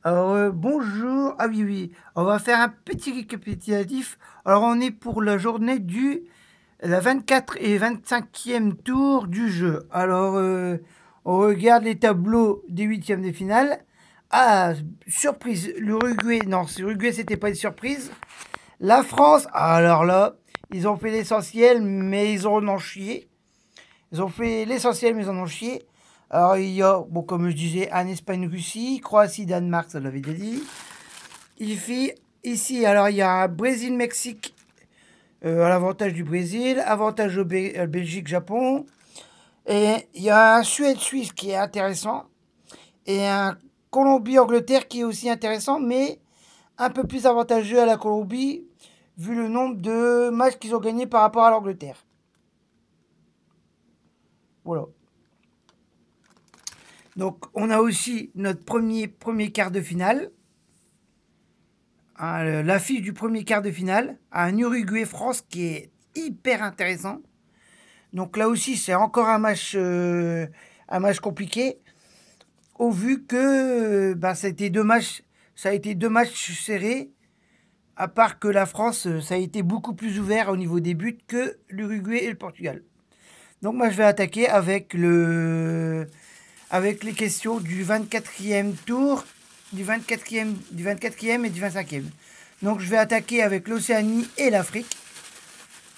Alors, bonjour. Ah oui, oui, on va faire un petit récapitulatif. Alors, on est pour la journée du la 24 et 25e tour du jeu. Alors, on regarde les tableaux des huitièmes de finale. Ah, surprise, l'Uruguay. Non, l'Uruguay, c'était pas une surprise. La France, alors là, ils ont fait l'essentiel, mais ils en ont chié. Ils ont fait l'essentiel, mais ils en ont chié. Alors, il y a, bon, comme je disais, un Espagne-Russie, Croatie-Danemark, ça l'avait déjà dit. Il fait ici, alors il y a un Brésil-Mexique à l'avantage du Brésil, avantage au Belgique-Japon. Et il y a un Suède-Suisse qui est intéressant. Et un Colombie-Angleterre qui est aussi intéressant, mais un peu plus avantageux à la Colombie, vu le nombre de matchs qu'ils ont gagnés par rapport à l'Angleterre. Voilà. Donc, on a aussi notre premier quart de finale. L'affiche du premier quart de finale. Un Uruguay-France qui est hyper intéressant. Donc là aussi, c'est encore un match compliqué. Au vu que ça a été deux matchs serrés. À part que la France, ça a été beaucoup plus ouvert au niveau des buts que l'Uruguay et le Portugal. Donc moi, je vais attaquer avec avec les questions du 24e tour, du 24e et du 25e. Donc je vais attaquer avec l'Océanie et l'Afrique.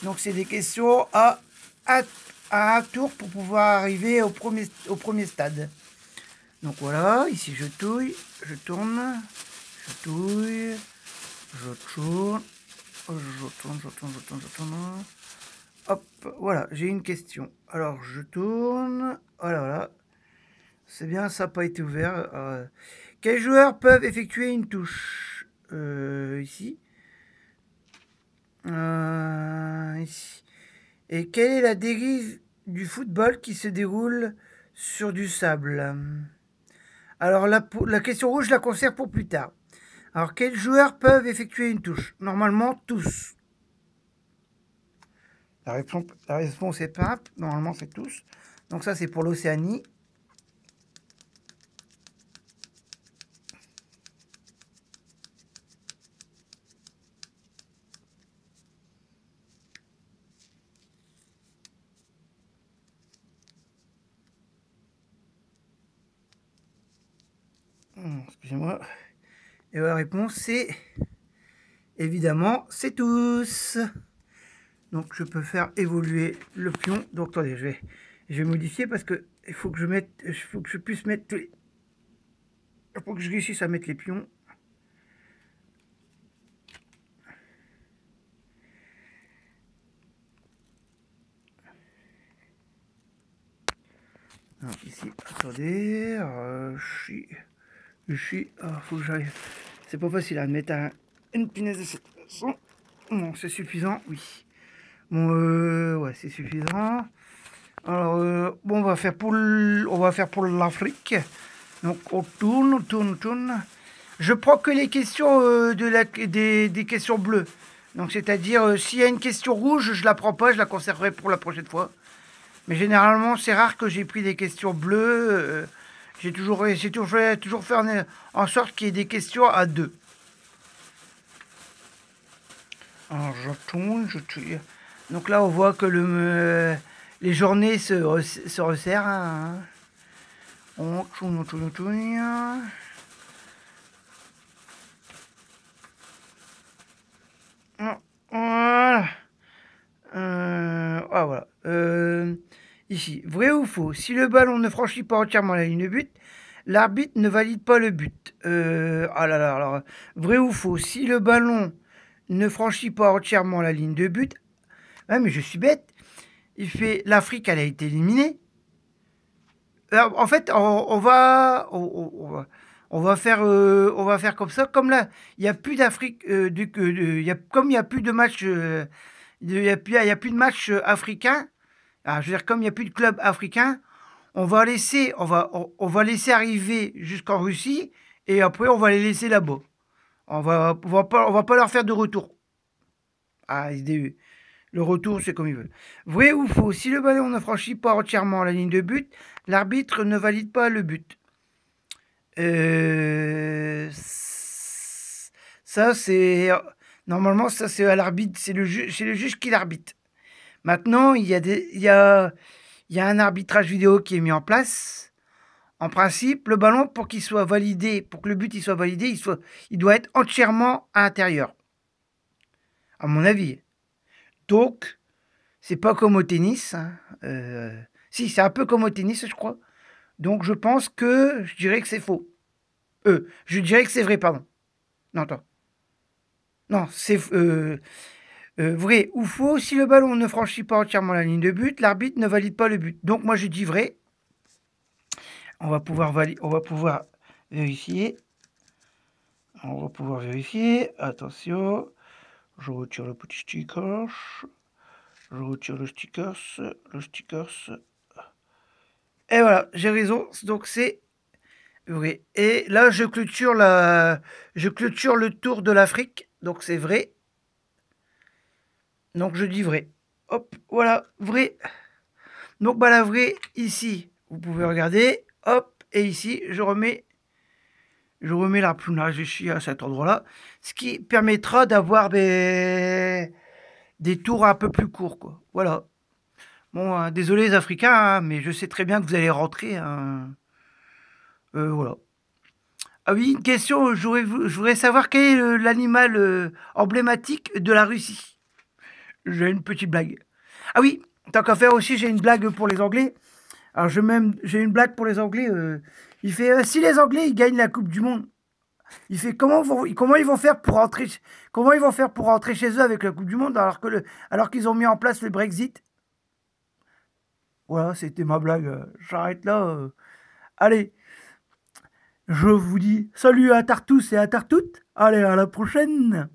Donc c'est des questions à un tour pour pouvoir arriver au premier stade. Donc voilà, ici je touille, je tourne, je touille, je tourne, je tourne. Hop, voilà, j'ai une question. Alors je tourne, voilà. C'est bien, ça n'a pas été ouvert. Quels joueurs peuvent effectuer une touche ici. Ici. Et quelle est la dérive du football qui se déroule sur du sable? Alors la question rouge, je la conserve pour plus tard. Alors quels joueurs peuvent effectuer une touche? Normalement tous. La réponse est simple, normalement c'est tous. Donc ça c'est pour l'Océanie. Excusez-moi. Et la réponse c'est évidemment c'est tous. Donc je peux faire évoluer le pion. Donc attendez, je vais modifier parce que il faut que je puisse mettre tous les... Il faut que je réussisse à mettre les pions. Alors, ici, attendez, faut que j'arrive. C'est pas facile à mettre une punaise de cette façon. Bon, c'est suffisant, oui. Bon, ouais, c'est suffisant. Alors, bon, on va faire pour l'Afrique. Donc, on tourne. Je prends que les questions des questions bleues. Donc, c'est-à-dire, s'il y a une question rouge, je la prends pas, je la conserverai pour la prochaine fois. Mais généralement, c'est rare que j'ai pris des questions bleues. J'ai toujours fait en sorte qu'il y ait des questions à deux. Alors, je tourne. Donc là, on voit que les journées se resserrent. Hein. On tourne. Voilà. Voilà. Ici, vrai ou faux? Si le ballon ne franchit pas entièrement la ligne de but, l'arbitre ne valide pas le but. Alors, vrai ou faux? Si le ballon ne franchit pas entièrement la ligne de but, mais je suis bête. Il fait l'Afrique, elle a été éliminée. Alors, en fait, on va faire comme ça. Comme là, il n'y a plus d'Afrique, comme il n'y a plus de match, il n'y a plus de match africain. Alors, je veux dire, comme il n'y a plus de club africain, on va laisser arriver jusqu'en Russie et après on va les laisser là-bas. On va pas leur faire de retour. Ah, le retour, c'est comme ils veulent. Vrai ou faux? Si le ballon ne franchit pas entièrement la ligne de but, l'arbitre ne valide pas le but. Ça, c'est... Normalement, ça, c'est à l'arbitre, c'est le juge qui l'arbitre. Maintenant, il y a un arbitrage vidéo qui est mis en place. En principe, le ballon, pour qu'il soit validé, pour que le but il soit validé, il doit être entièrement à l'intérieur. À mon avis. Donc, c'est pas comme au tennis. Hein. Si, c'est un peu comme au tennis, je crois. Donc, je pense que je dirais que c'est faux. Je dirais que c'est vrai, pardon. Non, attends. Non, c'est vrai ou faux. Si le ballon ne franchit pas entièrement la ligne de but, l'arbitre ne valide pas le but. Donc, moi, je dis vrai. On va pouvoir vérifier. On va pouvoir vérifier. Attention. Je retire le petit sticker. Je retire le sticker. Le sticker. Et voilà, j'ai raison. Donc c'est vrai. Et là, je clôture le tour de l'Afrique. Donc c'est vrai. Donc je dis vrai. Hop, voilà, vrai. Donc bah la vraie ici, vous pouvez regarder. Hop, et ici, je remets la ici à cet endroit-là, ce qui permettra d'avoir des tours un peu plus courts, quoi. Voilà. Bon, désolé les Africains, hein, mais je sais très bien que vous allez rentrer. Hein. Voilà. Ah oui, une question, je voudrais savoir quel est l'animal emblématique de la Russie. J'ai une petite blague. Ah oui, tant qu'à faire aussi, j'ai une blague pour les Anglais. Alors j'ai une blague pour les Anglais. Il fait si les Anglais ils gagnent la Coupe du Monde, il fait comment ils vont faire pour rentrer chez eux avec la Coupe du Monde alors qu'ils ont mis en place le Brexit. Voilà, c'était ma blague. J'arrête là. Allez, je vous dis salut à Tartous et à Tartoutes. Allez, à la prochaine.